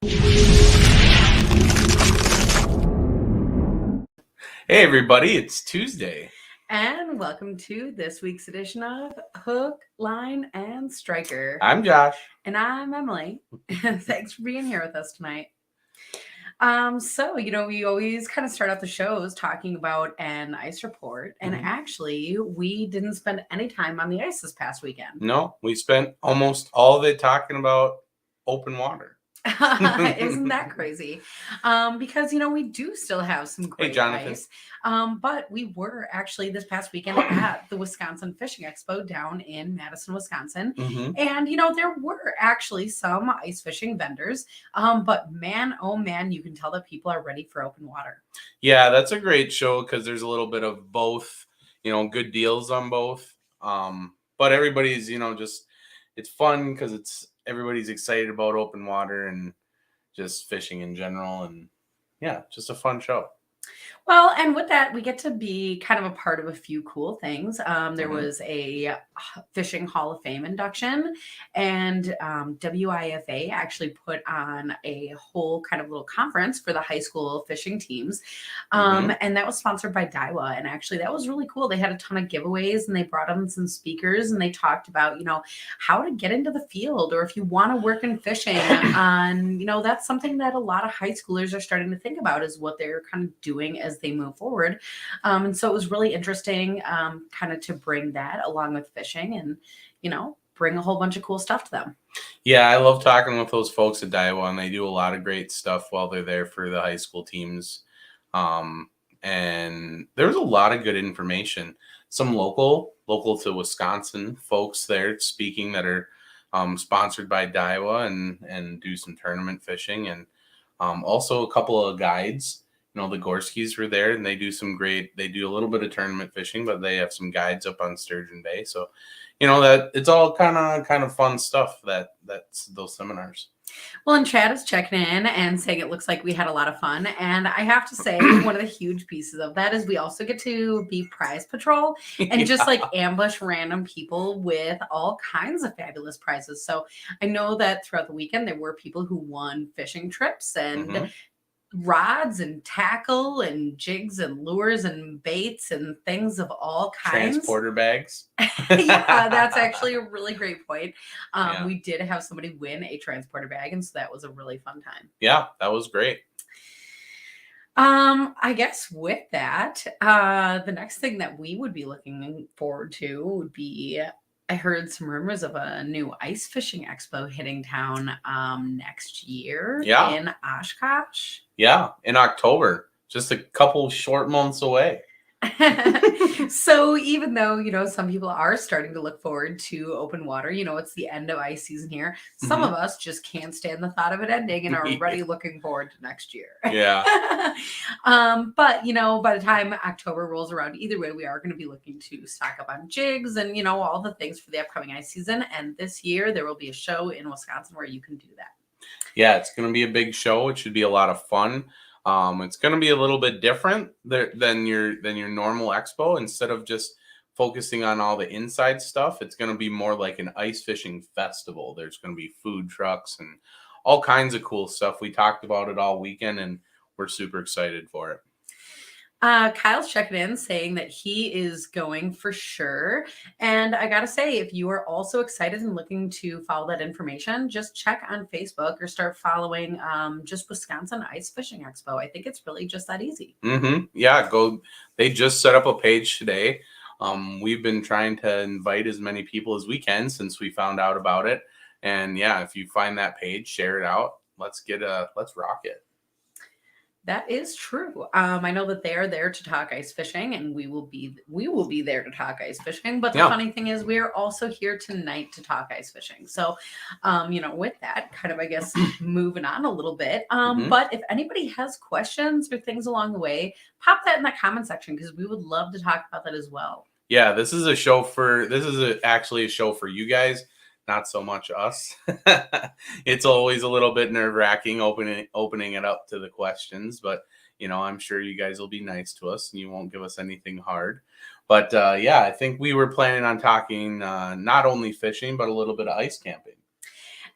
Hey everybody, it's Tuesday. And welcome to this week's edition of Hook, Line, and Striker. I'm Josh. And I'm Emily. Thanks for being here with us tonight. We always kind of start out the shows talking about an ice report. And actually, we didn't spend any time on the ice this past weekend. No, we spent almost all of it talking about open water. Isn't that crazy? Because we do still have some great ice. But we were actually this past weekend at the Wisconsin Fishing Expo down in Madison, Wisconsin. And there were actually some ice fishing vendors. But man, oh man, you can tell that people are ready for open water. Yeah, that's a great show because there's a little bit of both, good deals on both. But everybody's, it's fun because everybody's excited about open water and just fishing in general. And yeah, just a fun show. Well, and with that, we get to be kind of a part of a few cool things. There was a Fishing Hall of Fame induction, and WIFA actually put on a whole kind of little conference for the high school fishing teams. And that was sponsored by Daiwa. And actually, that was really cool. They had a ton of giveaways, and they brought on some speakers, and they talked about, how to get into the field, or if you want to work in fishing. That's something that a lot of high schoolers are starting to think about, is what they're kind of doing as they move forward. And so it was really interesting kind of to bring that along with fishing and, bring a whole bunch of cool stuff to them. Yeah, I love talking with those folks at Daiwa, and they do a lot of great stuff while they're there for the high school teams. And there's a lot of good information. Some local to Wisconsin folks there speaking that are sponsored by Daiwa and do some tournament fishing, and also a couple of guides. The Gorskys were there, and they do a little bit of tournament fishing, but they have some guides up on Sturgeon Bay. So, that it's all kind of fun stuff that's those seminars. Well, and Chad is checking in and saying it looks like we had a lot of fun. And I have to say, one of the huge pieces of that is we also get to be prize patrol and just ambush random people with all kinds of fabulous prizes. So I know that throughout the weekend, there were people who won fishing trips and rods and tackle and jigs and lures and baits and things of all kinds. Transporter bags. Yeah, that's actually a really great point. We did have somebody win a transporter bag, and so that was a really fun time. Yeah, that was great. I guess with that, the next thing that we would be looking forward to would be, I heard some rumors of a new ice fishing expo hitting town next year in Oshkosh. Yeah, in October, just a couple short months away. So even though, some people are starting to look forward to open water, it's the end of ice season here. Some of us just can't stand the thought of it ending and are already looking forward to next year. Yeah. But, by the time October rolls around, either way, we are going to be looking to stock up on jigs and, all the things for the upcoming ice season. And this year there will be a show in Wisconsin where you can do that. Yeah, it's going to be a big show. It should be a lot of fun. It's going to be a little bit different than your normal expo. Instead of just focusing on all the inside stuff, it's going to be more like an ice fishing festival. There's going to be food trucks and all kinds of cool stuff. We talked about it all weekend, and we're super excited for it. Kyle's checking in saying that he is going for sure. And I got to say, if you are also excited and looking to follow that information, just check on Facebook or start following just Wisconsin Ice Fishing Expo. I think it's really just that easy. Yeah, go. They just set up a page today. We've been trying to invite as many people as we can since we found out about it. And yeah, if you find that page, share it out. Let's rock it. That is true. I know that they are there to talk ice fishing, and we will be there to talk ice fishing. But the funny thing is, we are also here tonight to talk ice fishing. So, with that, kind of, I guess, moving on a little bit. But if anybody has questions or things along the way, pop that in the comment section because we would love to talk about that as well. Yeah, this is actually a show for you guys. Not so much us. It's always a little bit nerve-wracking opening it up to the questions, but I'm sure you guys will be nice to us and you won't give us anything hard. But I think we were planning on talking not only fishing, but a little bit of ice camping.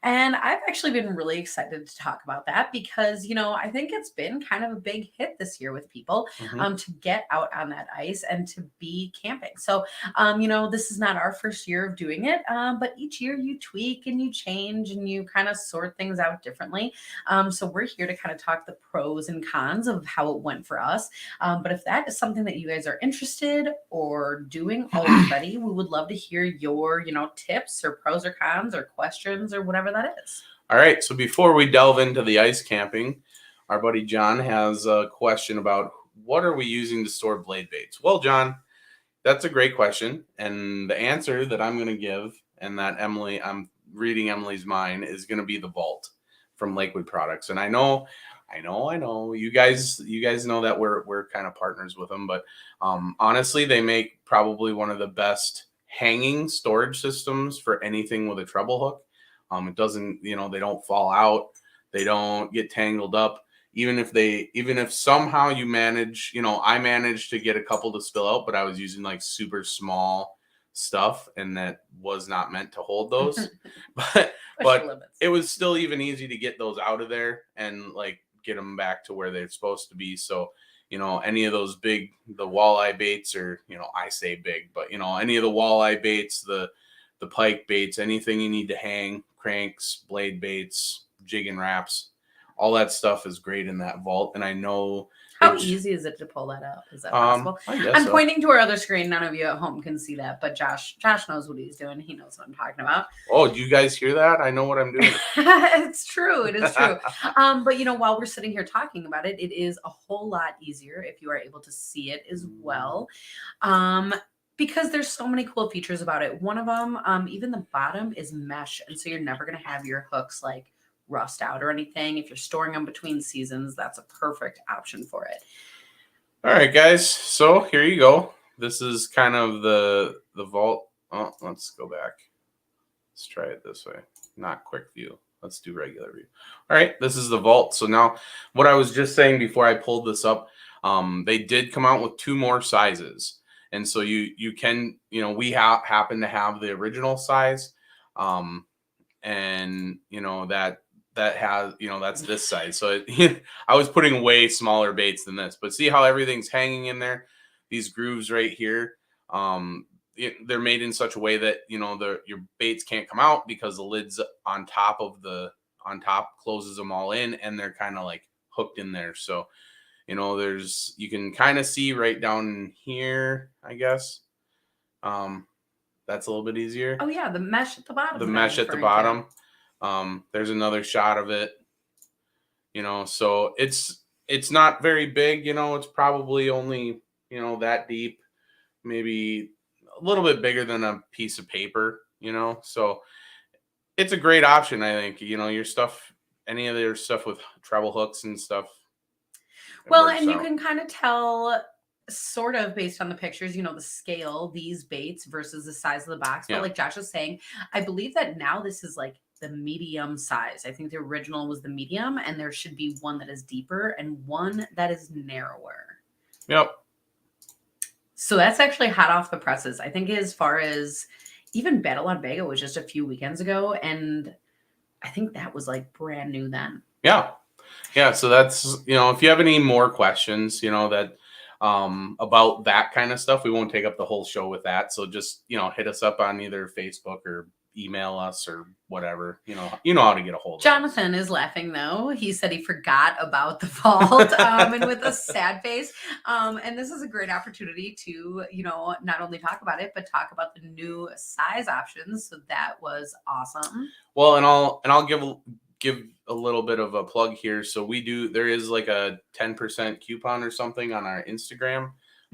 And I've actually been really excited to talk about that because, I think it's been kind of a big hit this year with people Hmm. to get out on that ice and to be camping. So, this is not our first year of doing it, but each year you tweak and you change and you kind of sort things out differently. So we're here to kind of talk the pros and cons of how it went for us. But if that is something that you guys are interested or doing already, we would love to hear your, tips or pros or cons or questions or whatever that is. All right. So before we delve into the ice camping, our buddy John has a question about what are we using to store blade baits? Well, John, that's a great question. And the answer that I'm going to give, and that I'm reading Emily's mind, is going to be the Vault from Lakewood Products. And I know, you guys know that we're kind of partners with them, but honestly, they make probably one of the best hanging storage systems for anything with a treble hook. It doesn't, they don't fall out, they don't get tangled up. Even if somehow you manage, I managed to get a couple to spill out, but I was using like super small stuff and that was not meant to hold those. but it was still even easy to get those out of there and like get them back to where they're supposed to be. So, any of those the walleye baits, or, I say big, but any of the walleye baits, the pike baits, anything you need to hang, cranks, blade baits, jig and wraps, all that stuff is great in that Vault. And I know how easy is it to pull that up? Is that possible? I'm pointing to our other screen. None of you at home can see that, but Josh knows what he's doing. He knows what I'm talking about. Oh, do you guys hear that? I know what I'm doing. It's true. It is true. But while we're sitting here talking about it, it is a whole lot easier if you are able to see it as well. Because there's so many cool features about it. One of them, even the bottom, is mesh. And so you're never going to have your hooks like rust out or anything. If you're storing them between seasons, that's a perfect option for it. All right, guys. So here you go. This is kind of the Vault. Oh, let's go back. Let's try it this way. Not quick view. Let's do regular view. All right, this is the Vault. So now what I was just saying before I pulled this up, they did come out with 2 more sizes. And so you can, we happen to have the original size. And that has, that's this size. So I was putting way smaller baits than this, but see how everything's hanging in there? These grooves right here, they're made in such a way that, your baits can't come out because the lid's on top closes them all in, and they're kind of like hooked in there. So, you can kind of see right down here, I guess. That's a little bit easier. Oh yeah, the mesh at the bottom. The mesh at the bottom. There's another shot of it. So it's not very big. It's probably only that deep, maybe a little bit bigger than a piece of paper. So it's a great option. I think your stuff, any of their stuff with treble hooks and stuff. Well, and you can kind of tell sort of based on the pictures, the scale, these baits versus the size of the box. But like Josh was saying, I believe that now this is like the medium size. I think the original was the medium, and there should be one that is deeper and one that is narrower. Yep. So that's actually hot off the presses. I think as far as even Battle on Vega was just a few weekends ago, and I think that was like brand new then. Yeah. Yeah. So that's, if you have any more questions, that about that kind of stuff, we won't take up the whole show with that. So just, hit us up on either Facebook or email us or whatever. You know how to get a hold of us. Jonathan is laughing though. He said he forgot about the Vault and with a sad face. And this is a great opportunity to, not only talk about it, but talk about the new size options. So that was awesome. Well, and I'll give a little bit of a plug here. So there is like a 10% coupon or something on our Instagram.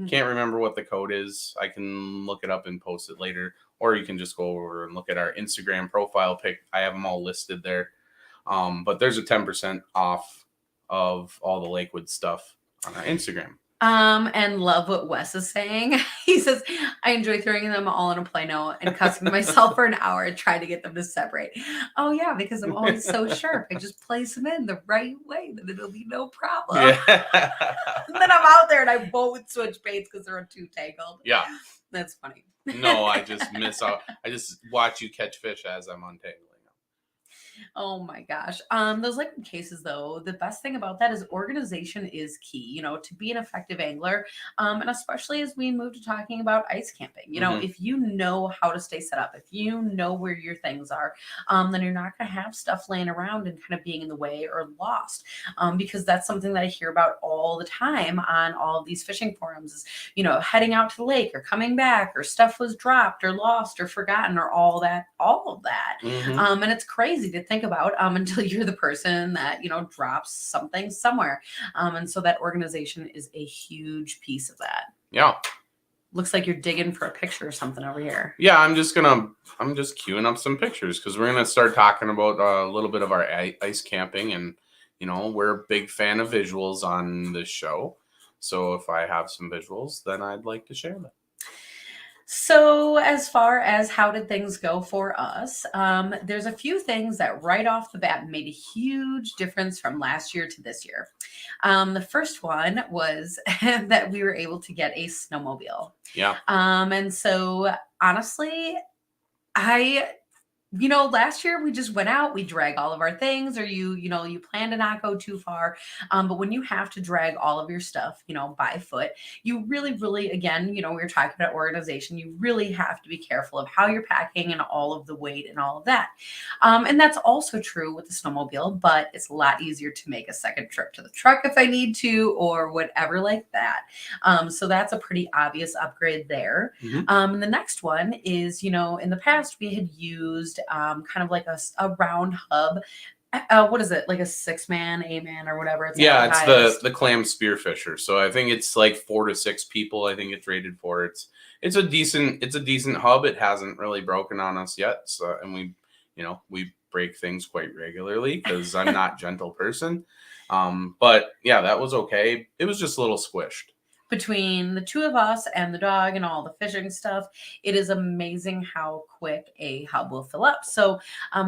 Can't remember what the code is. I can look it up and post it later, or you can just go over and look at our Instagram profile pic. I have them all listed there. But there's a 10% off of all the Lakewood stuff on our Instagram. And love what Wes is saying. He says, I enjoy throwing them all in a Plano and cussing myself for an hour and trying to get them to separate. Oh yeah, because I'm always so sharp. I just place them in the right way, then it'll be no problem. Yeah. And then I'm out there and I won't switch baits because they're too tangled. Yeah. That's funny. No, I just miss out. I just watch you catch fish as I'm untangling them. Oh my gosh. Those like cases though, the best thing about that is organization is key, to be an effective angler. And especially as we move to talking about ice camping, Hmm. if you know how to stay set up, if you know where your things are, then you're not gonna have stuff laying around and kind of being in the way or lost. Because that's something that I hear about all the time on all of these fishing forums is, heading out to the lake or coming back or stuff was dropped or lost or forgotten or all of that. Hmm. And it's crazy to think about until you're the person that, drops something somewhere. And so that organization is a huge piece of that. Yeah. Looks like you're digging for a picture or something over here. Yeah, I'm just queuing up some pictures because we're gonna start talking about a little bit of our ice camping, and we're a big fan of visuals on this show. So if I have some visuals, then I'd like to share them. So, as far as how did things go for us, there's a few things that right off the bat made a huge difference from last year to this year. The first one was that we were able to get a snowmobile. Yeah. And so, honestly, I last year we just went out, we drag all of our things, or you plan to not go too far. But when you have to drag all of your stuff, by foot, you really, really, again, we were talking about organization, you really have to be careful of how you're packing and all of the weight and all of that. And that's also true with the snowmobile, but it's a lot easier to make a second trip to the truck if I need to, or whatever like that. So that's a pretty obvious upgrade there. Hmm. And the next one is, in the past we had used kind of like a round hub. What is it? Like a 6-man, 8-man, or whatever it's Yeah, it's advertised. the clam spearfisher. So I think it's like 4 to 6 people. I think it's rated for. It's a decent hub. It hasn't really broken on us yet. So and we break things quite regularly because I'm not a gentle person. But yeah, that was okay. It was just a little squished. Between the two of us and the dog and all the fishing stuff, it is amazing how quick a hub will fill up. So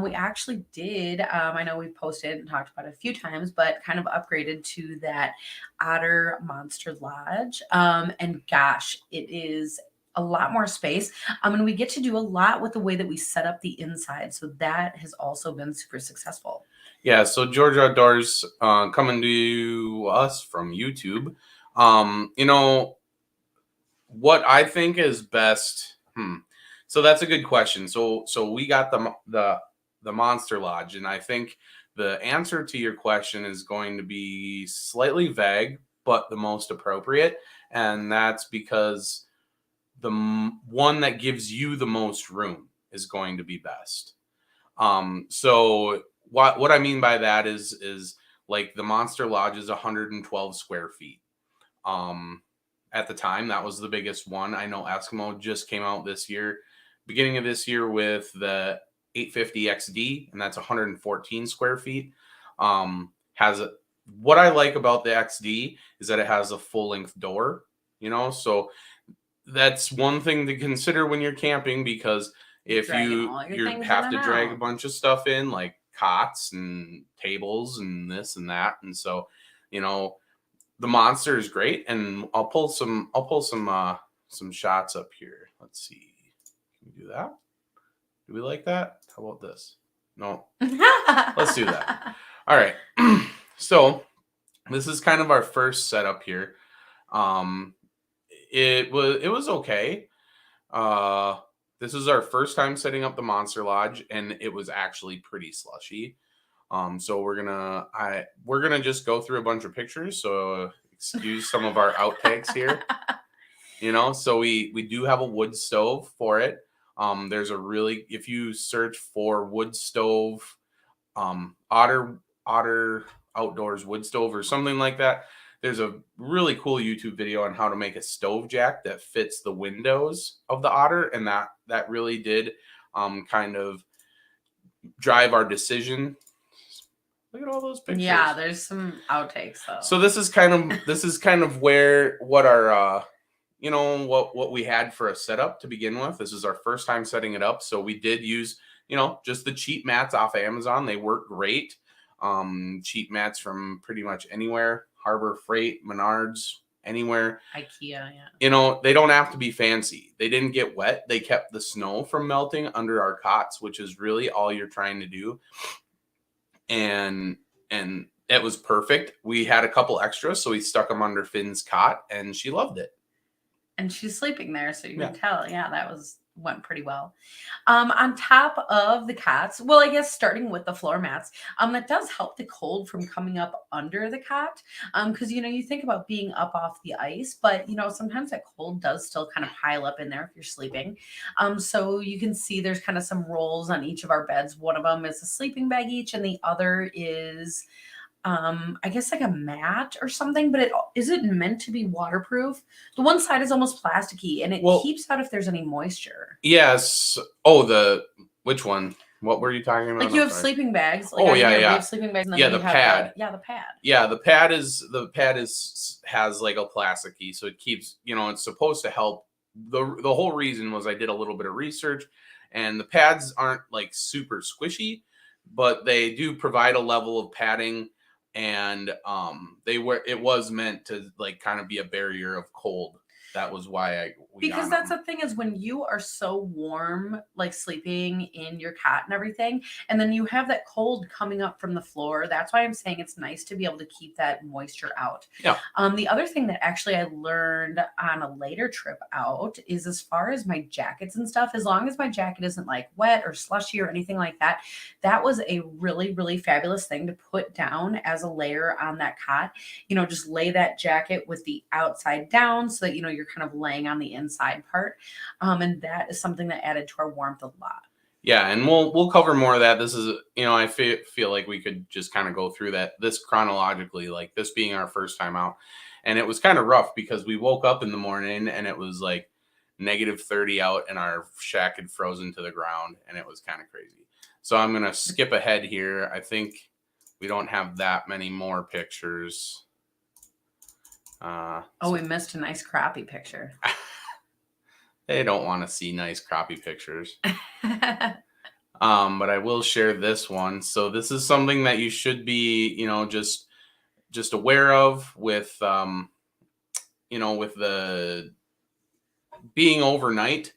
we actually did, I know we've posted and talked about it a few times, but kind of upgraded to that Otter Monster Lodge. And gosh, it is a lot more space. And we get to do a lot with the way that we set up the inside. So that has also been super successful. Yeah, so Georgia Outdoors coming to us from YouTube. What I think is best. So that's a good question. So we got the Monster Lodge, and I think the answer to your question is going to be slightly vague, but the most appropriate, and that's because one that gives you the most room is going to be best. So what I mean by that is like the Monster Lodge is 112 square feet. Um, at the time, that was the biggest one. I know Eskimo just came out this year, beginning of this year, with the 850 XD, and that's 114 square feet. Has a What I like about the XD is that it has a full length door. So that's one thing to consider when you're camping, because if Dragging you all your you things in have and to drag a out. bunch of stuff in, like cots and tables and this and that, and so you know the monster is great. And I'll pull some shots up here. Let's see, can we do that? Do we like that? How about this? No. Let's do that. All right. So this is kind of our first setup here. um it was okay. uh this is our first time setting up the Monster Lodge, and it was actually pretty slushy. So we're gonna just go through a bunch of pictures. So excuse some of our outtakes here. So we do have a wood stove for it. If you search for wood stove, otter outdoors wood stove or something like that, there's a really cool YouTube video on how to make a stove jack that fits the windows of the Otter, and that really did kind of drive our decision. Look at all those pictures. Yeah, there's some outtakes though. So this is kind of where what our what we had for a setup to begin with. This is our first time setting it up, so we did use just the cheap mats off of Amazon. They work great. Cheap mats from pretty much anywhere, Harbor Freight, Menards, anywhere. IKEA, yeah. They don't have to be fancy. They didn't get wet. They kept the snow from melting under our cots, which is really all you're trying to do. and it was perfect. We had a couple extras, so we stuck them under Finn's cot, and she loved it. And she's sleeping there, so you Yeah. can tell. Yeah, that went pretty well. On top of the cots, well, I guess starting with the floor mats, that does help the cold from coming up under the cot. Because you think about being up off the ice, but sometimes that cold does still kind of pile up in there if you're sleeping. So you can see there's kind of some rolls on each of our beds. One of them is a sleeping bag each, and the other is I guess like a mat or something, but is it meant to be waterproof? The one side is almost plasticky and it keeps out if there's any moisture. Yes. Oh, which one? What were you talking about? Like you have sleeping bags. Like yeah. We have sleeping bags, and then the pad. The pad. Yeah, the pad has like a plasticky, so it keeps, it's supposed to help. The whole reason was I did a little bit of research, and the pads aren't like super squishy, but they do provide a level of padding, and it was meant to like kind of be a barrier of cold. That was why because that's the thing is when you are so warm, like sleeping in your cot and everything, and then you have that cold coming up from the floor. That's why I'm saying it's nice to be able to keep that moisture out. Yeah. The other thing that actually I learned on a later trip out is as far as my jackets and stuff, as long as my jacket isn't like wet or slushy or anything like that, that was a really, really fabulous thing to put down as a layer on that cot. Just lay that jacket with the outside down so that, you're kind of laying on the inside part. And that is something that added to our warmth a lot. Yeah, and we'll cover more of that. This is, I feel like we could just kind of go through this chronologically, like this being our first time out. And it was kind of rough because we woke up in the morning and it was like -30 out and our shack had frozen to the ground, and it was kind of crazy. So I'm going to skip ahead here. I think we don't have that many more pictures. We missed a nice crappie picture. They don't want to see nice crappie pictures. But I will share this one. So this is something that you should be, just aware of with, with the being overnight.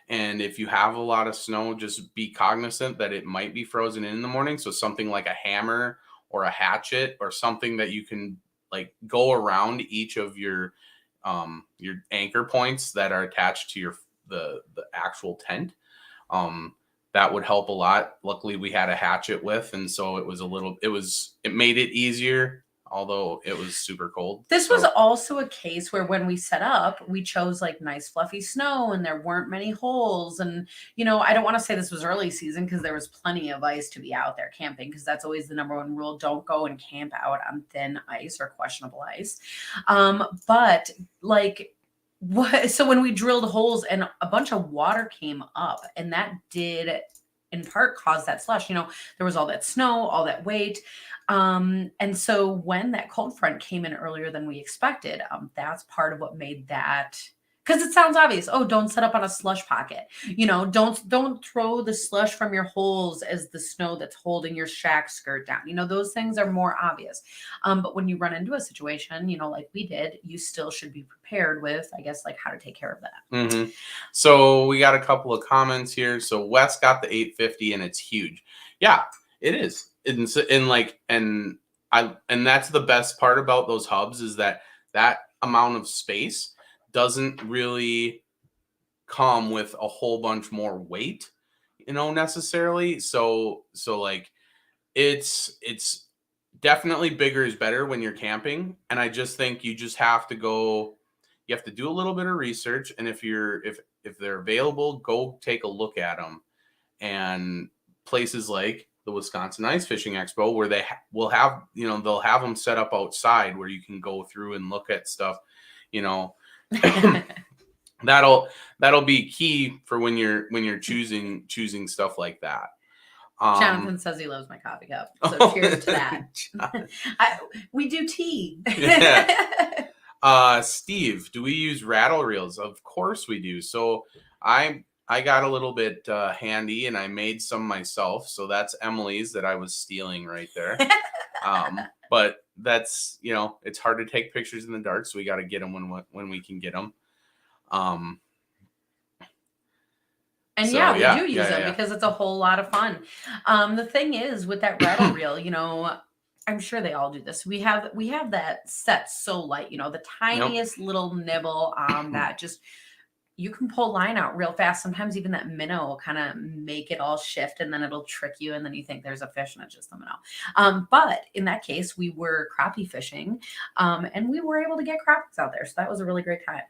And if you have a lot of snow, just be cognizant that it might be frozen in the morning. So something like a hammer or a hatchet or something that you can like go around each of your anchor points that are attached to the actual tent. That would help a lot. Luckily we had a hatchet with, and so it made it easier, although it was super cold. This was also a case where when we set up, we chose like nice fluffy snow and there weren't many holes. And, I don't want to say this was early season because there was plenty of ice to be out there camping, because that's always the number one rule. Don't go and camp out on thin ice or questionable ice. But like, so when we drilled holes and a bunch of water came up, and that did in part cause that slush, there was all that snow, all that weight. And so when that cold front came in earlier than we expected, that's part of what made that, because it sounds obvious. Oh, don't set up on a slush pocket. Don't throw the slush from your holes as the snow that's holding your shack skirt down. Those things are more obvious. But when you run into a situation, like we did, you still should be prepared with, I guess, like how to take care of that. Mm-hmm. So we got a couple of comments here. So Wes got the 850 and it's huge. Yeah, it is. And that's the best part about those hubs is that amount of space doesn't really come with a whole bunch more weight, necessarily. So like it's definitely bigger is better when you're camping. And I just think you have to do a little bit of research. And if they're available, go take a look at them. And places like the Wisconsin Ice Fishing Expo, where they will have, they'll have them set up outside where you can go through and look at stuff, that'll be key for when you're choosing stuff like that. Jonathan says he loves my coffee cup, so cheers to that. We do tea. Steve, do we use rattle reels? Of course we do. So I got a little bit handy and I made some myself. So that's Emily's that I was stealing right there. But that's, it's hard to take pictures in the dark, so we got to get them when we can get them. And So we yeah, do use yeah, yeah, them yeah. because it's a whole lot of fun. The thing is with that rattle reel, I'm sure they all do this. We have that set so light, the Yep. tiniest little nibble that just you can pull line out real fast. Sometimes even that minnow will kind of make it all shift and then it'll trick you and then you think there's a fish and it's just a minnow. But in that case, we were crappie fishing and we were able to get crappies out there. So that was a really great time.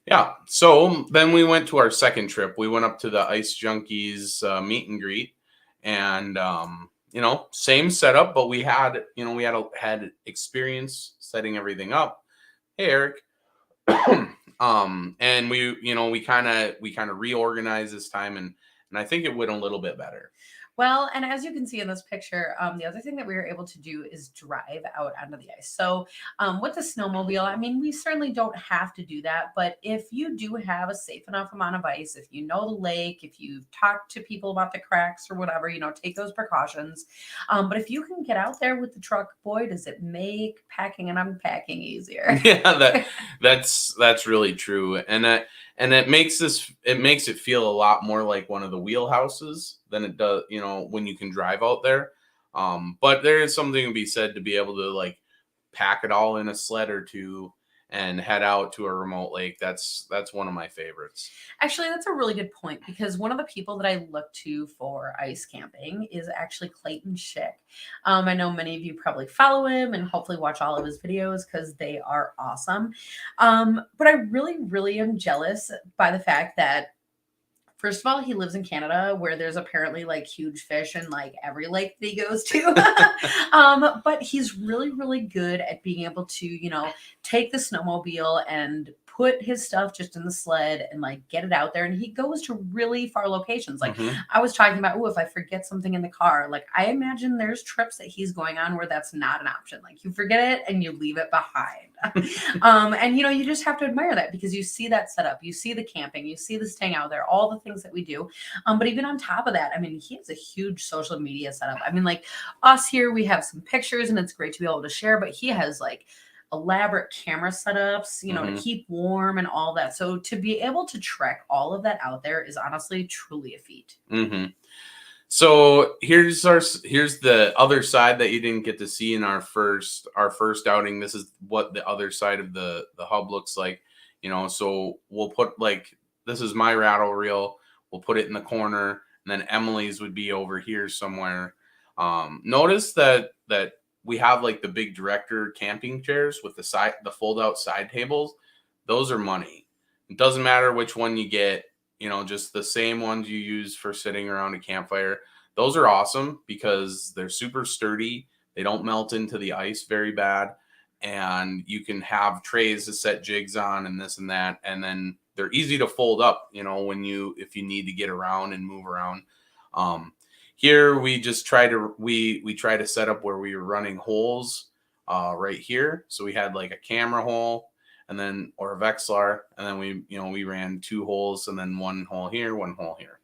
Yeah. So then we went to our second trip. We went up to the Ice Junkies meet and greet, and same setup, but we had had experience setting everything up. Hey, Eric. And we kind of reorganized this time, and I think it went a little bit better. Well, and as you can see in this picture, the other thing that we were able to do is drive out onto the ice. So, with the snowmobile, I mean, we certainly don't have to do that. But if you do have a safe enough amount of ice, if you know the lake, if you've talked to people about the cracks or whatever, take those precautions. But if you can get out there with the truck, boy, does it make packing and unpacking easier. Yeah, that's really true, and it makes it feel a lot more like one of the wheelhouses than it does, when you can drive out there. But there is something to be said to be able to like pack it all in a sled or two and head out to a remote lake. That's one of my favorites. Actually, that's a really good point because one of the people that I look to for ice camping is actually Clayton Schick. I know many of you probably follow him and hopefully watch all of his videos because they are awesome. But I really, really am jealous by the fact that first of all, he lives in Canada where there's apparently like huge fish in like every lake that he goes to. But he's really, really good at being able to, take the snowmobile and put his stuff just in the sled and like get it out there. And he goes to really far locations. Like Hmm. I was talking about, oh, if I forget something in the car, like I imagine there's trips that he's going on where that's not an option. Like you forget it and you leave it behind. And you just have to admire that because you see that setup, you see the camping, you see the staying out there, all the things that we do. But even on top of that, I mean, he has a huge social media setup. I mean, like us here, we have some pictures and it's great to be able to share, but he has like elaborate camera setups, to Hmm. keep warm and all that. So to be able to trek all of that out there is honestly truly a feat. Hmm. So here's the other side that you didn't get to see in our first outing. This is what the other side of the hub looks like. So we'll put like this is my rattle reel. We'll put it in the corner, and then Emily's would be over here somewhere. Notice that we have like the big director camping chairs with the fold out side tables. Those are money. It doesn't matter which one you get, just the same ones you use for sitting around a campfire. Those are awesome because they're super sturdy. They don't melt into the ice very bad. And you can have trays to set jigs on and this and that. And then they're easy to fold up, if you need to get around and move around. Um, Here we just we try to set up where we were running holes right here. So we had like a camera hole and then or a Vexlar, and then we ran two holes and then one hole here, one hole here.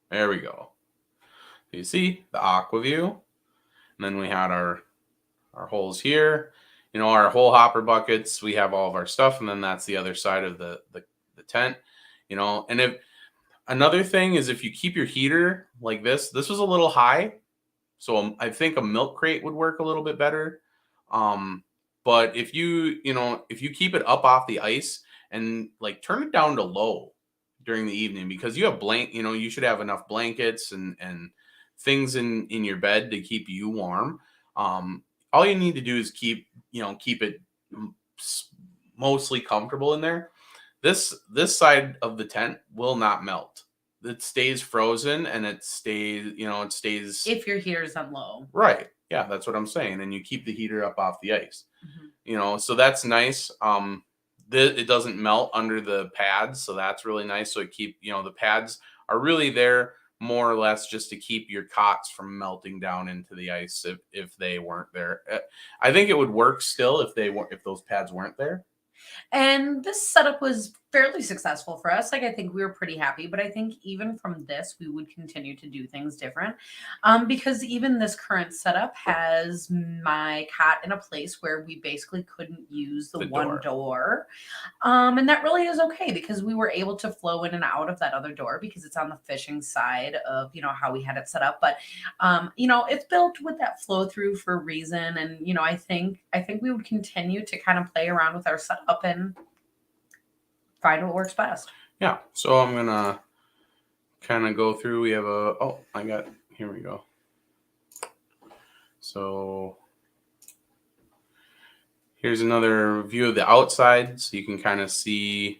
There we go. You see the aqua view, and then we had our holes here. Our hole hopper buckets. We have all of our stuff, and then that's the other side of the tent. And if another thing is if you keep your heater like this was a little high, so I think a milk crate would work a little bit better. But if you keep it up off the ice and like turn it down to low during the evening because you have you should have enough blankets and things in your bed to keep you warm. All you need to do is keep it mostly comfortable in there. This side of the tent will not melt. It stays frozen and it stays If your heater's on low. right. Yeah, that's what I'm saying. And you keep the heater up off the ice. Mhm. So that's nice. It doesn't melt under the pads, so that's really nice. So the pads are really there more or less just to keep your cots from melting down into the ice if they weren't there. I think it would work still if those pads weren't there. And this setup was fairly successful for us. Like, I think we were pretty happy, but I think even from this, we would continue to do things different. Because even this current setup has my cot in a place where we basically couldn't use the one door. And that really is okay because we were able to flow in and out of that other door because it's on the fishing side of, how we had it set up. But, it's built with that flow through for a reason. And, I think we would continue to kind of play around with our setup and find what works best. Yeah. So I'm going to kind of go through. We have here we go. So here's another view of the outside. So you can kind of see,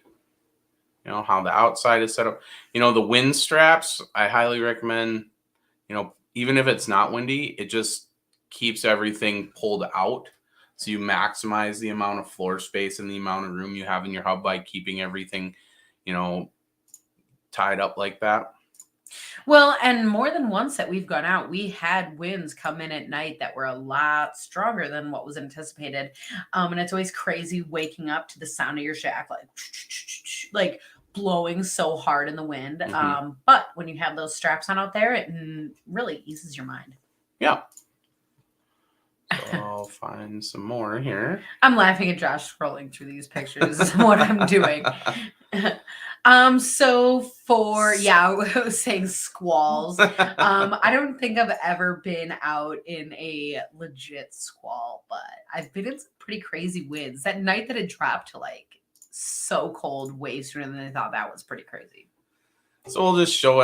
how the outside is set up. The wind straps, I highly recommend, even if it's not windy, it just keeps everything pulled out. So you maximize the amount of floor space and the amount of room you have in your hub by keeping everything, tied up like that. Well, and more than once that we've gone out, we had winds come in at night that were a lot stronger than what was anticipated. And it's always crazy waking up to the sound of your shack, like blowing so hard in the wind. Mm-hmm. But when you have those straps on out there, it really eases your mind. Yeah. So I'll find some more here. I'm laughing at Josh scrolling through these pictures is what I'm doing. So I was saying squalls. I don't think I've ever been out in a legit squall, but I've been in some pretty crazy winds. That night that it dropped to so cold way sooner than I thought, that was pretty crazy. So we'll just show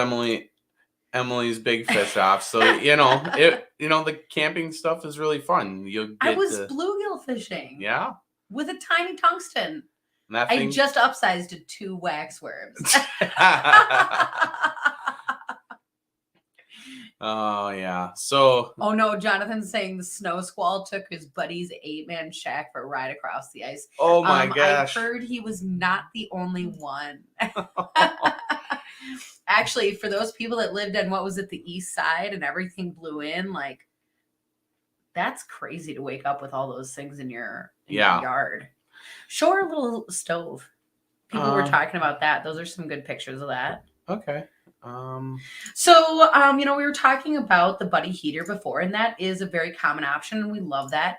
Emily's big fish off. So, the camping stuff is really fun. I was bluegill fishing. Yeah. With a tiny tungsten. I just upsized to 2 waxworms. Oh, yeah. So. Oh, no. Jonathan's saying the snow squall took his buddy's 8-man shack for a ride across the ice. Oh, my gosh. I heard he was not the only one. Actually, for those people that lived on, the east side and everything blew in, that's crazy to wake up with all those things in your yard. Show her a little stove. People were talking about that. Those are some good pictures of that. Okay. So, we were talking about the buddy heater before, and that is a very common option, and we love that.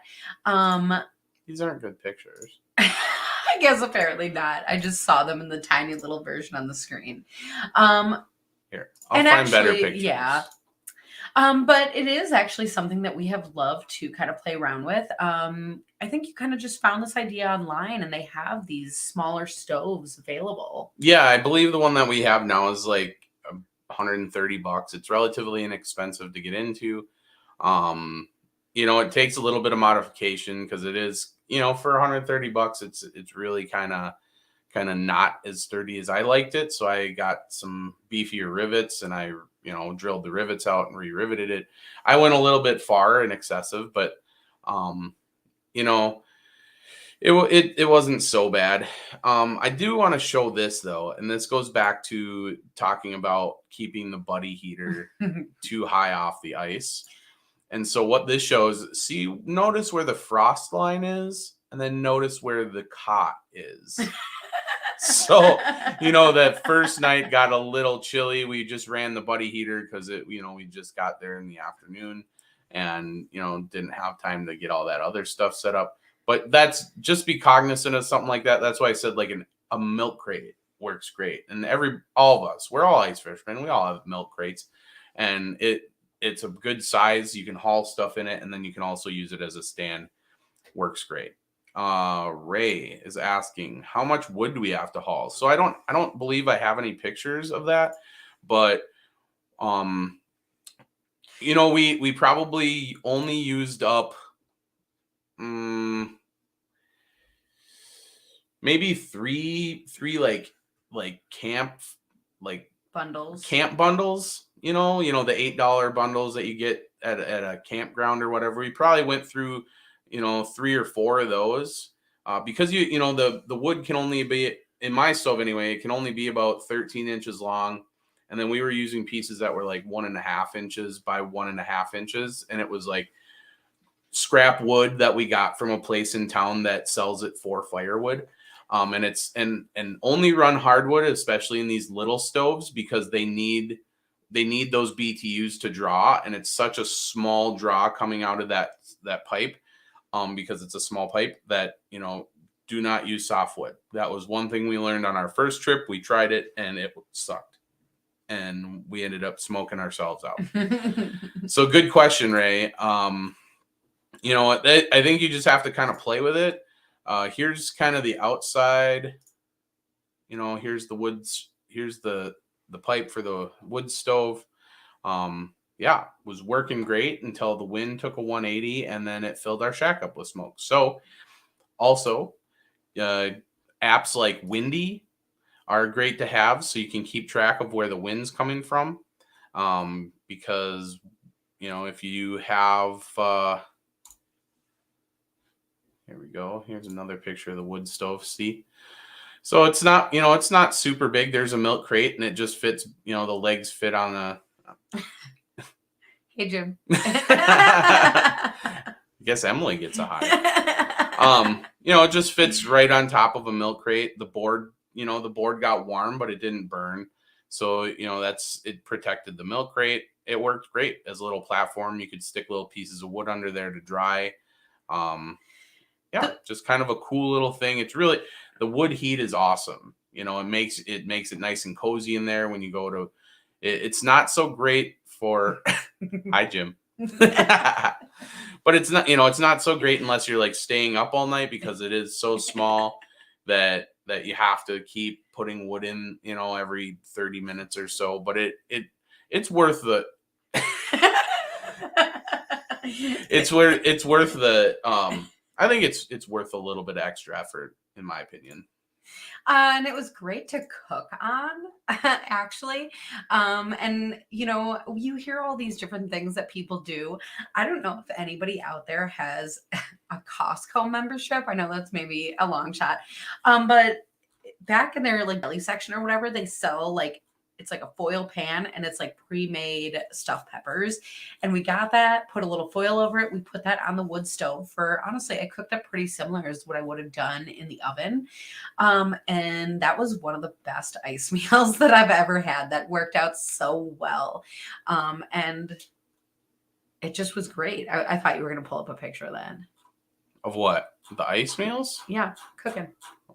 These aren't good pictures. I guess apparently not. I just saw them in the tiny little version on the screen. Here, I'll find better pictures. Yeah. But it is actually something that we have loved to kind of play around with. I think you kind of just found this idea online and they have these smaller stoves available. Yeah, I believe the one that we have now is like $130. It's relatively inexpensive to get into. It takes a little bit of modification because it is, for $130, it's really kind of not as sturdy as I liked it. So I got some beefier rivets and I drilled the rivets out and re-riveted it. I went a little bit far and excessive, but it wasn't so bad. I do want to show this though, and this goes back to talking about keeping the buddy heater too high off the ice. And so what this shows, notice where the frost line is, and then notice where the cot is. So, that first night got a little chilly. We just ran the buddy heater because we just got there in the afternoon and, didn't have time to get all that other stuff set up. But that's just be cognizant of something like that. That's why I said a milk crate works great. And all of us, we're all ice fishermen. We all have milk crates and it's a good size. You can haul stuff in it and then you can also use it as a stand. Works great. Ray is asking, how much wood do we have to haul? So I don't believe I have any pictures of that, but we probably only used up maybe three camp bundles. Camp bundles, the $8 bundles that you get at a campground or whatever. We probably went through 3 or 4 of those because the wood can only be, in my stove anyway, it can only be about 13 inches long. And then we were using pieces that were 1.5 inches by 1.5 inches. And it was scrap wood that we got from a place in town that sells it for firewood. And it's and only run hardwood, especially in these little stoves, because they need those BTUs to draw, and it's such a small draw coming out of that pipe, because it's a small pipe, that do not use softwood. That was one thing we learned on our first trip. We tried it and it sucked, and we ended up smoking ourselves out. So good question, Ray. I think you just have to kind of play with it. Here's kind of the outside. Here's the woods. Here's the pipe for the wood stove. Was working great until the wind took a 180, and then it filled our shack up with smoke. So also, apps like Windy are great to have, so you can keep track of where the wind's coming from. Because if you have here we go. Here's another picture of the wood stove. See? So it's not super big. There's a milk crate, and it just fits, the legs fit on the. Hey, Jim. I guess Emily gets a high. It just fits right on top of a milk crate. The board got warm, but it didn't burn. So, it protected the milk crate. It worked great as a little platform. You could stick little pieces of wood under there to dry. Just kind of a cool little thing. It's really, the wood heat is awesome. It makes it nice and cozy in there when you go to, it's not so great for, hi, Jim. But it's not so great unless you're like staying up all night, because it is so small that you have to keep putting wood in, every 30 minutes or so. But it's worth the it's worth the I think it's worth a little bit of extra effort, in my opinion. And it was great to cook on, actually. And you hear all these different things that people do. I don't know if anybody out there has a Costco membership. I know that's maybe a long shot. But back in their like deli section or whatever, they sell it's like a foil pan, and it's like pre-made stuffed peppers. And we got that, put a little foil over it. We put that on the wood stove for, honestly, I cooked up pretty similar as what I would have done in the oven. And that was one of the best ice meals that I've ever had. That worked out so well. And it just was great. I thought you were going to pull up a picture of that. Of what? The ice meals? Yeah, cooking.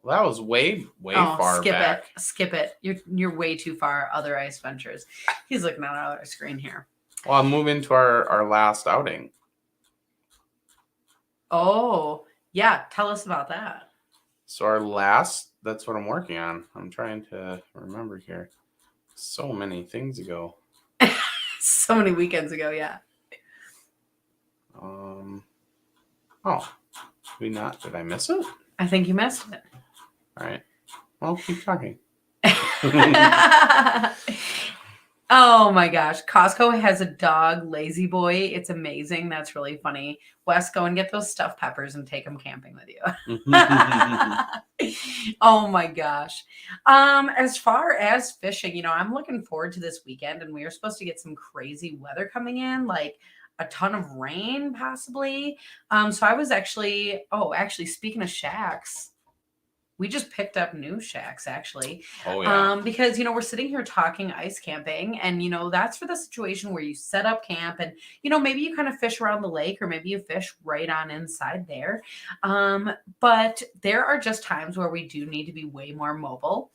Well, that was way far back. Skip it. You're way too far. Other ice ventures. He's looking at our screen here. Well, I'm moving to our last outing. Oh, yeah. Tell us about that. So that's what I'm working on. I'm trying to remember here. So many things ago. So many weekends ago, yeah. Did I miss it? I think you missed it. All right. Well, keep talking. Oh my gosh. Costco has a dog, Lazy Boy. It's amazing. That's really funny. Wes, go and get those stuffed peppers and take them camping with you. Oh my gosh. As far as fishing, I'm looking forward to this weekend, and we are supposed to get some crazy weather coming in, like a ton of rain possibly. So I was actually speaking of shacks, we just picked up new shacks, actually. Oh, yeah. Because, we're sitting here talking ice camping, and, that's for the situation where you set up camp and, maybe you kind of fish around the lake, or maybe you fish right on inside there. But there are just times where we do need to be way more mobile.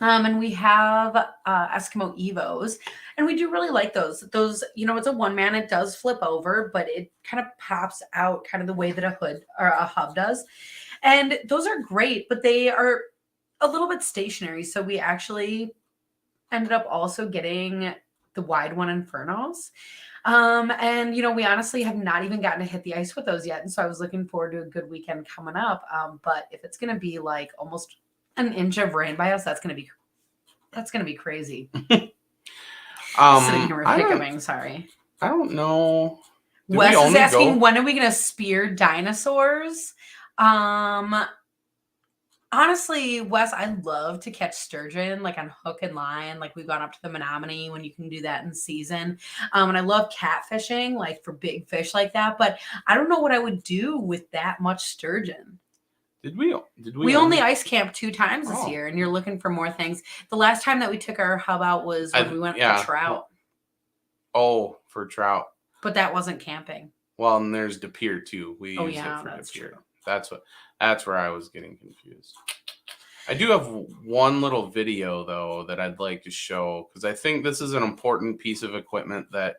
And we have Eskimo Evos, and we do really like those. Those, it's a one man. It does flip over, but it kind of pops out kind of the way that a hood or a hub does. And those are great, but they are a little bit stationary. So we actually ended up also getting the wide one Infernos. And, we honestly have not even gotten to hit the ice with those yet. And so I was looking forward to a good weekend coming up. But if it's going to be like almost an inch of rain by us, that's going to be crazy. Sitting here hiccuping, sorry. I don't know. Wes is asking, when are we going to spear dinosaurs? Honestly, Wes, I love to catch sturgeon, like on hook and line. Like we've gone up to the Menominee when you can do that in season. And I love catfishing, like for big fish like that. But I don't know what I would do with that much sturgeon. Did we We only ice camped 2 times this Oh. year, and you're looking for more things. The last time that we took our hub out was when we went for trout, Oh, for trout. but that wasn't camping. Well, and there's De Pere too. We Oh, use it yeah, for De that's Pere. true. That's where I was getting confused. I do have one little video though that I'd like to show because I think this is an important piece of equipment that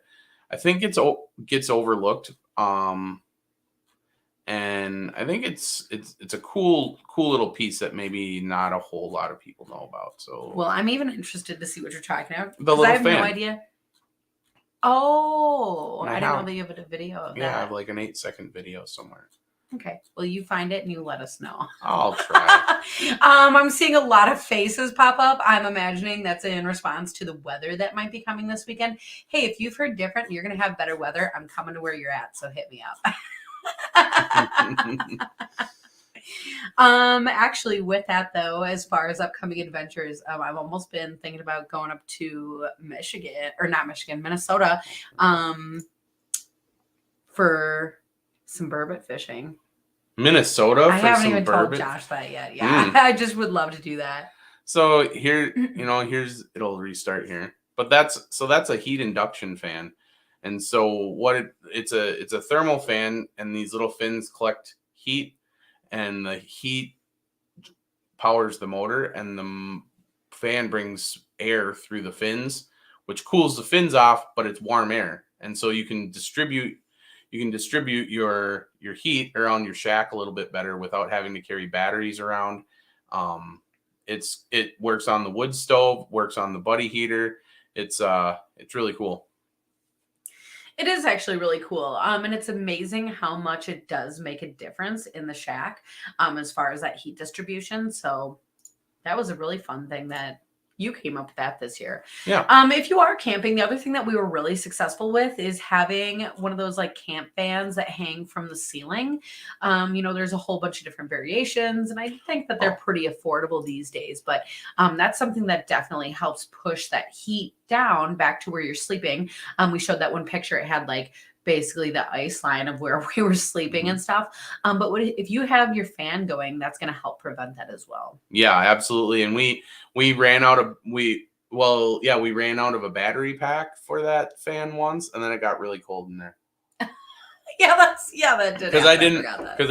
I think gets overlooked. And I think it's a cool little piece that maybe not a whole lot of people know about. So Well, I'm even interested to see what you're talking about The because I little have no fan. idea. Oh, And I didn't know that you had a video of Yeah, I that. have like an 8-second video somewhere. Okay, well, you find it and you let us know. I'll try. I'm seeing a lot of faces pop up. I'm imagining that's in response to the weather that might be coming this weekend. Hey, if you've heard different and you're going to have better weather, I'm coming to where you're at, so hit me up. Actually, with that though, as far as upcoming adventures, I've almost been thinking about going up to Minnesota, for some burbot fishing. Minnesota I for haven't some even burbot? told Josh that yet. Yeah, I just would love to do that. So here, it'll restart here. But that's a heat induction fan. And so it's a thermal fan, and these little fins collect heat, and the heat powers the motor, and the fan brings air through the fins, which cools the fins off, but it's warm air. And so you can distribute your heat around your shack a little bit better without having to carry batteries around. It works on the wood stove, works on the buddy heater. It's really cool. It is actually really cool. And it's amazing how much it does make a difference in the shack, as far as that heat distribution. So that was a really fun thing that you came up with that this year. Yeah. If you are camping, the other thing that we were really successful with is having one of those like camp fans that hang from the ceiling. There's a whole bunch of different variations, and I think that they're pretty affordable these days, but that's something that definitely helps push that heat down back to where you're sleeping. We showed that one picture. It had like basically the ice line of where we were sleeping and stuff. But if you have your fan going, that's going to help prevent that as well. Yeah, absolutely. And we ran out of we ran out of a battery pack for that fan once, and then it got really cold in there. That did. Because I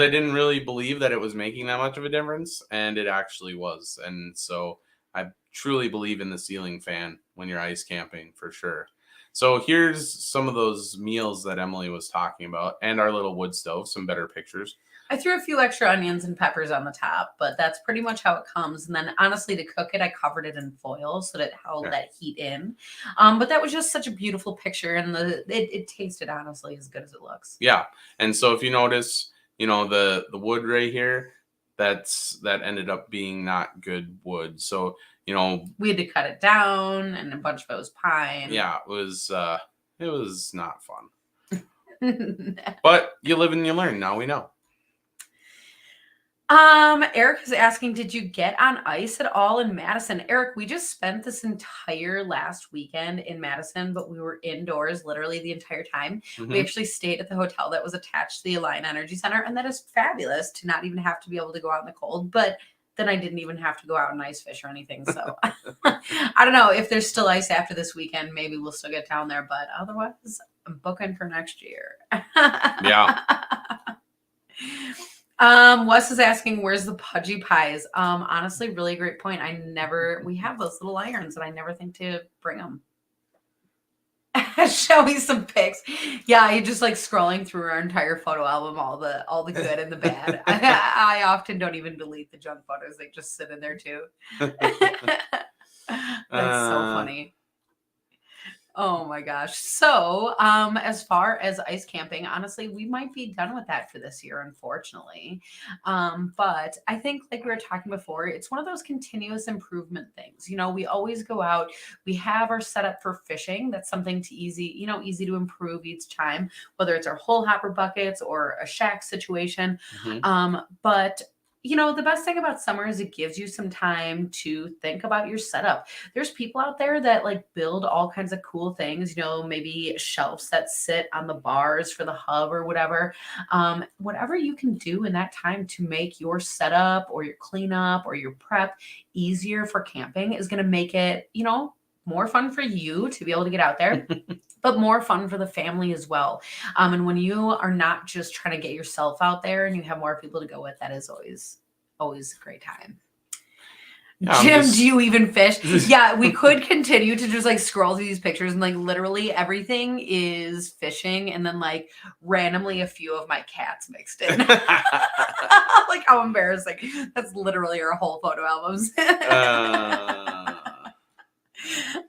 didn't really believe that it was making that much of a difference, and it actually was. And so I truly believe in the ceiling fan when you're ice camping for sure. So here's some of those meals that Emily was talking about, and our little wood stove, some better pictures. I threw a few extra onions and peppers on the top, but that's pretty much how it comes. And then honestly, to cook it, I covered it in foil so that it held that heat in. But that was just such a beautiful picture, and it tasted honestly as good as it looks. Yeah. And so if you notice, the wood right here, that ended up being not good wood. So we had to cut it down, and a bunch of it was pine. Yeah, it was not fun. But you live and you learn. Now we know. Eric is asking, did you get on ice at all in Madison? Eric, we just spent this entire last weekend in Madison, but we were indoors literally the entire time. Mm-hmm. We actually stayed at the hotel that was attached to the Alliant Energy Center, and that is fabulous to not even have to be able to go out in the cold. But then I didn't even have to go out and ice fish or anything. So I don't know if there's still ice after this weekend. Maybe we'll still get down there, but otherwise I'm booking for next year. Yeah. Wes is asking, where's the pudgy pies? Honestly, really great point. We have those little irons and I never think to bring them. Show me some pics. Yeah, you just like scrolling through our entire photo album, all the good and the bad. I often don't even delete the junk photos. They just sit in there too. That's so funny. Oh my gosh. So, as far as ice camping, honestly, we might be done with that for this year, unfortunately. But I think, like we were talking before, it's one of those continuous improvement things. We always go out, we have our setup for fishing. That's something easy to improve each time, whether it's our whole hopper buckets or a shack situation. Mm-hmm. But the best thing about summer is it gives you some time to think about your setup. There's people out there that like build all kinds of cool things, maybe shelves that sit on the bars for the hub or whatever. Whatever you can do in that time to make your setup or your cleanup or your prep easier for camping is going to make it, more fun for you to be able to get out there, but more fun for the family as well. And when you are not just trying to get yourself out there and you have more people to go with, that is always a great time. Yeah, Jim, do you even fish? Yeah, we could continue to just like scroll through these pictures and like literally everything is fishing and then like randomly a few of my cats mixed in. Like how embarrassing. That's literally our whole photo albums.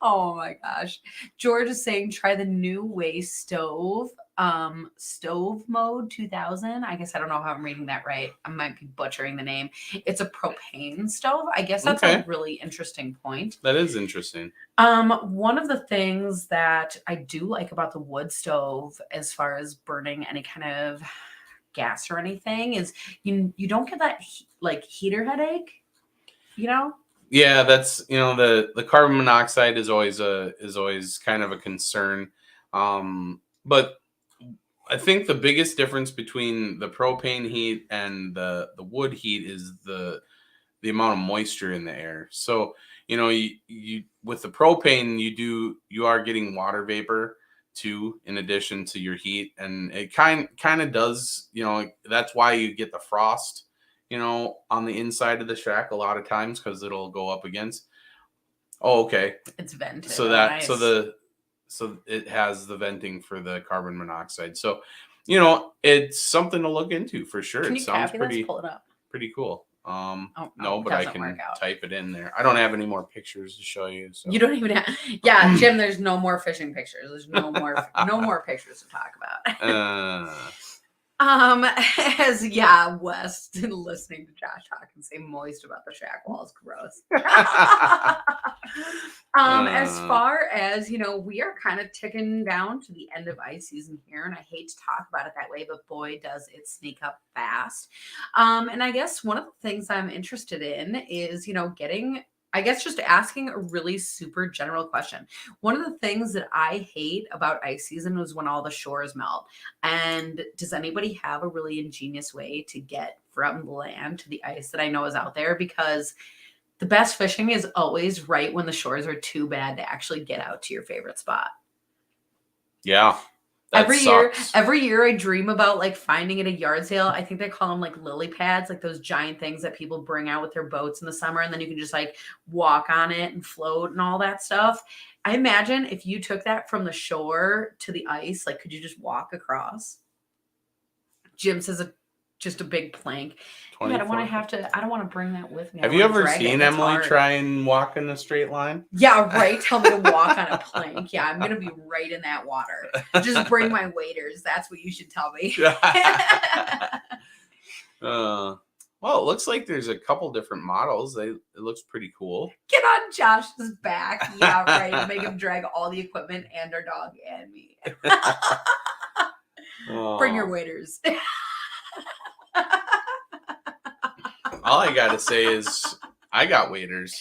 Oh my gosh. George is saying try the new way stove mode 2000. I guess I don't know how I'm reading that right. I might be butchering the name. It's a propane stove. I guess that's a really interesting point. That is interesting. One of the things that I do like about the wood stove as far as burning any kind of gas or anything is you don't get that like heater headache, Yeah, that's the carbon monoxide is always kind of a concern. But I think the biggest difference between the propane heat and the wood heat is the amount of moisture in the air. So, you with the propane you are getting water vapor too in addition to your heat, and it kind of does, that's why you get the frost on the inside of the shack a lot of times because it'll go up against. Oh, okay. It's vented. So nice. So it has the venting for the carbon monoxide. So, it's something to look into for sure. Can It you sounds pull it up? Pretty cool. No, but I can type it in there. I don't have any more pictures to show you. So. You don't even have. Yeah, Jim. There's no more fishing pictures. There's no more pictures to talk about. Wes listening to Josh talk and say moist about the shack walls, gross. As far as we are kind of ticking down to the end of ice season here, and I hate to talk about it that way, but boy, does it sneak up fast. And I guess one of the things I'm interested in is just asking a really super general question. One of the things that I hate about ice season was when all the shores melt. And does anybody have a really ingenious way to get from land to the ice that I know is out there? Because the best fishing is always right when the shores are too bad to actually get out to your favorite spot. Yeah. Every year I dream about like finding at a yard sale. I think they call them like lily pads, like those giant things that people bring out with their boats in the summer. And then you can just like walk on it and float and all that stuff. I imagine if you took that from the shore to the ice, like, could you just walk across? Jim says just a big plank. Yeah, I don't want to bring that with me. Have you ever seen Emily try and walk in a straight line? Yeah, right. Tell me to walk on a plank. Yeah, I'm going to be right in that water. Just bring my waders. That's what you should tell me. Well, it looks like there's a couple different models. It looks pretty cool. Get on Josh's back. Yeah, right. Make him drag all the equipment and our dog and me. Bring your waders. All I got to say is I got waders.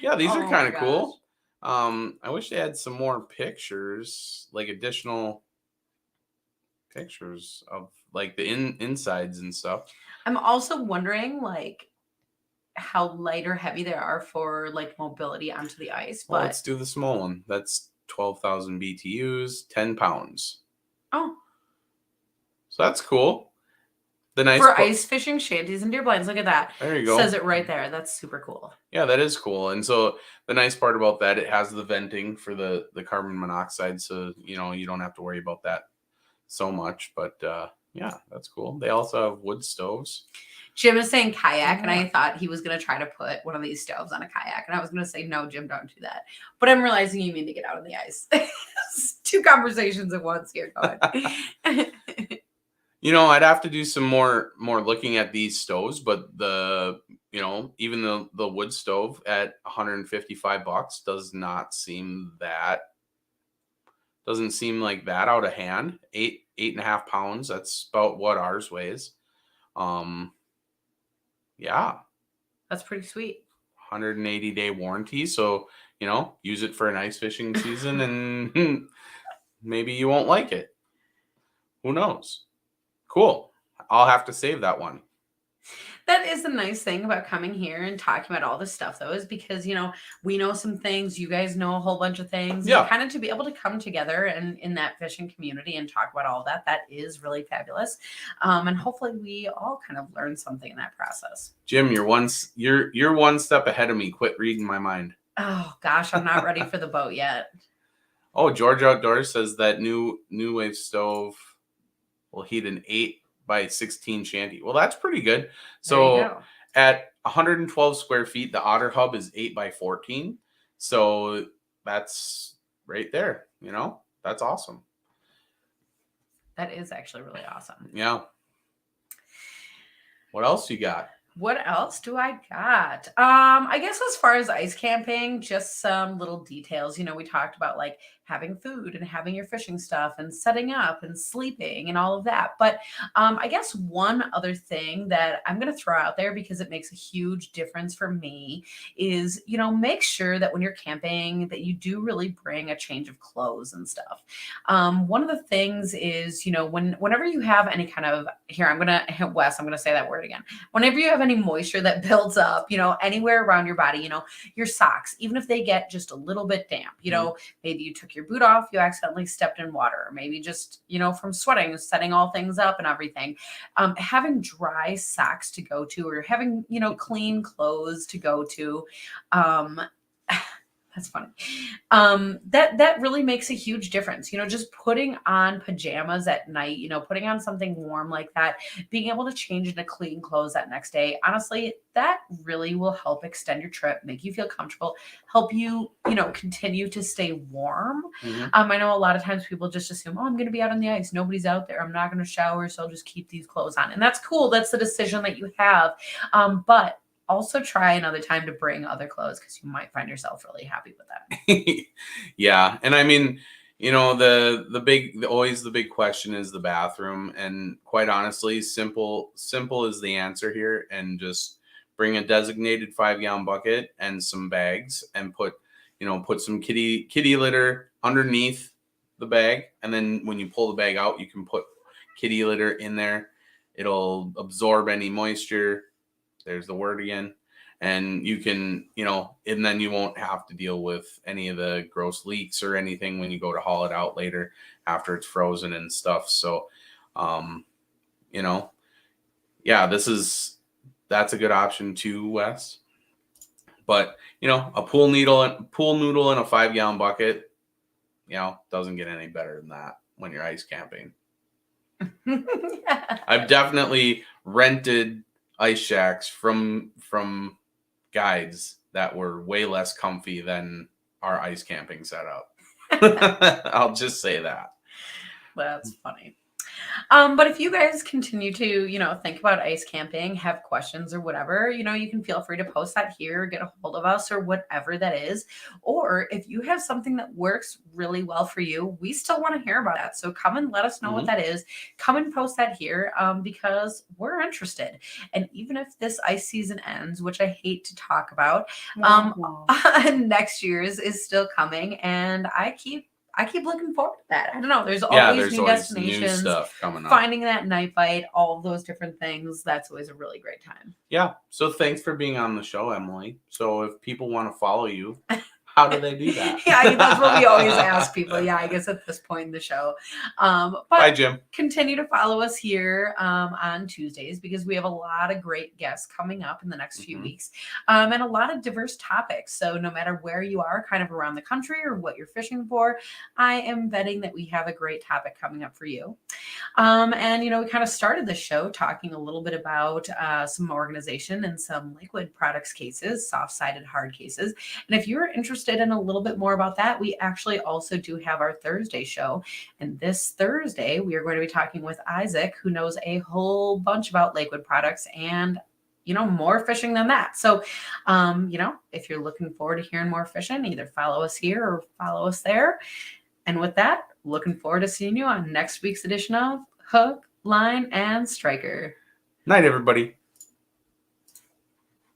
Yeah, these are kind of cool. I wish they had some more pictures, like additional pictures of like the insides and stuff. I'm also wondering like how light or heavy they are for like mobility onto the ice. But let's do the small one. That's 12,000 BTUs, 10 pounds. Oh. So that's cool. The nice for ice fishing shanties and deer blinds. Look at that. There you go. Says it right there. That's super cool. Yeah, that is cool. And so the nice part about that, it has the venting for the carbon monoxide. So, you don't have to worry about that so much. But yeah, that's cool. They also have wood stoves. Jim is saying kayak, and I thought he was going to try to put one of these stoves on a kayak. And I was going to say, no, Jim, don't do that. But I'm realizing you mean to get out on the ice. Two conversations at once here. Go ahead. I'd have to do some more looking at these stoves, but even the wood stove at $155 doesn't seem like that out of hand. 8.5 pounds. That's about what ours weighs. Yeah, That's pretty sweet. 180-day warranty. So, use it for an ice fishing season and maybe you won't like it. Who knows? Cool. I'll have to save that one. That is the nice thing about coming here and talking about all this stuff, though, is because, we know some things, you guys know a whole bunch of things, Yeah. and kind of to be able to come together and in that fishing community and talk about all that is really fabulous. And hopefully we all kind of learn something in that process. Jim, you're one step ahead of me. Quit reading my mind. Oh gosh, I'm not ready for the boat yet. Oh, George Outdoors says that new wave stove will heat an 8x16 shanty. Well, that's pretty good. So at 112 square feet, the Otter Hub is 8x14. So that's right there. That's awesome. That is actually really awesome. Yeah. What else you got? What else do I got? I guess as far as ice camping, just some little details. We talked about like having food and having your fishing stuff and setting up and sleeping and all of that. But I guess one other thing that I'm going to throw out there because it makes a huge difference for me is, make sure that when you're camping that you do really bring a change of clothes and stuff. One of the things is, whenever you have any kind of, here, I'm going to say that word again. Whenever you have any moisture that builds up, anywhere around your body, your socks, even if they get just a little bit damp, maybe you took your boot off, you accidentally stepped in water, or maybe just, from sweating, setting all things up and everything. Having dry socks to go to, or having, clean clothes to go to, that's funny. That really makes a huge difference. Just putting on pajamas at night, putting on something warm like that, being able to change into clean clothes that next day. Honestly, that really will help extend your trip, make you feel comfortable, help you, continue to stay warm. Mm-hmm. I know a lot of times people just assume, oh, I'm going to be out on the ice. Nobody's out there. I'm not going to shower. So I'll just keep these clothes on. And that's cool. That's the decision that you have. But also try another time to bring other clothes because you might find yourself really happy with that. Yeah. And I mean, always the big question is the bathroom. And quite honestly, simple is the answer here. And just bring a designated 5-gallon bucket and some bags and put some kitty litter underneath the bag. And then when you pull the bag out, you can put kitty litter in there. It'll absorb any moisture. There's the word again. And you can, and then you won't have to deal with any of the gross leaks or anything when you go to haul it out later after it's frozen and stuff. So, yeah, that's a good option too, Wes. But, a pool noodle and a 5-gallon bucket, doesn't get any better than that when you're ice camping. Yeah. I've definitely rented ice shacks from guides that were way less comfy than our ice camping setup. I'll just say that. That's funny. But if you guys continue to, think about ice camping, have questions or whatever, you can feel free to post that here, get a hold of us or whatever that is. Or if you have something that works really well for you, we still want to hear about that. So come and let us know what that is. Come and post that here because we're interested. And even if this ice season ends, which I hate to talk about, next year's is still coming. And I keep looking forward to that. I don't know. There's always new destinations, new stuff coming up. Finding that night bite, all of those different things. That's always a really great time. Yeah. So thanks for being on the show, Emily. So if people want to follow you, how do they do that? Yeah, that's what we always ask people. Yeah, I guess at this point in the show. But bye, Jim. Continue to follow us here on Tuesdays because we have a lot of great guests coming up in the next few weeks and a lot of diverse topics. So no matter where you are kind of around the country or what you're fishing for, I am betting that we have a great topic coming up for you. And, we kind of started the show talking a little bit about some organization and some liquid products cases, soft-sided hard cases. And if you're interested in a little bit more about that, we actually also do have our Thursday show. And this Thursday, we are going to be talking with Isaac, who knows a whole bunch about liquid products and more fishing than that. So, if you're looking forward to hearing more fishing, either follow us here or follow us there. And with that, looking forward to seeing you on next week's edition of Hook, Line, and Striker. Night, everybody.